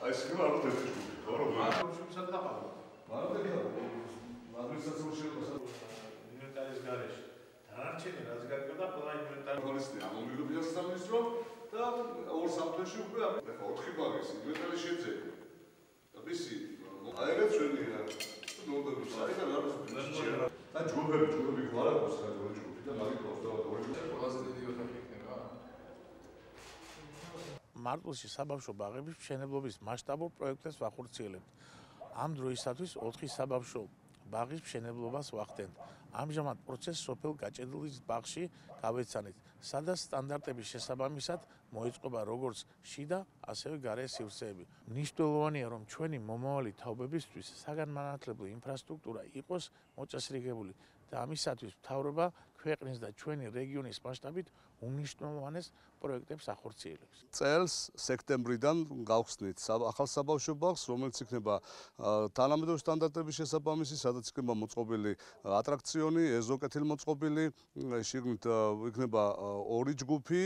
აი ეს რა არის ეს ჯგუფი, ხო რა? შუბსად დაყავ. ადმინისტრაციული შეხვედრა ინვენტარის გარეშე. დანარჩენი რაც გარკვეულდა ყველა ინვენტარი. პოლიცია ამომიგებია სამინისტრო და ორ სამთვეში უკვე ახლა 4 ბაგის ინვენტარი შეძება. და მისი აერე ჩვენია. ნოდები საერთოდ არ არის. და ჯგუფები გვარ აქვს რა ჯგუფი და მაგით პროსტავად ორი ჯგუფი ყველაზე დიდი ოთახი იქნება. მარტვილში საბავშვო ბაღების მშენებლობის მასშტაბურ პროექტებს ვახორციელებთ. ამ დროისათვის 4 საბავშვო ბაღის მშენებლობას ვახდენთ. ამჟამად პროცესს სოფელ გაჭედლის ბაღში გავეცანით, სადაც სტანდარტების შესაბამისად მოიწყობა როგორც შიდა, ასევე გარე სივრცეები. მნიშვნელოვანია, რომ ჩვენი მომავალი თაობებისთვის საგანმანათლებლო ინფრასტრუქტურა იყოს მოწესრიგებული და ამისათვის მთავრობა ქვეყნის და ჩვენი რეგიონის მასშტაბით უმნიშვნელოვანეს პროექტებს ახორციელებს. წელს სექტემბრიდან გავხსნით ახალ საბავშვო ბაღს, რომელიც იქნება თანამედროვე სტანდარტების შესაბამისი, სადაც იქნება მოწყობილი ატრაქციონი, ეზო კეთილმოწყობილი, შიგნით იქნება ორი ჯგუფი.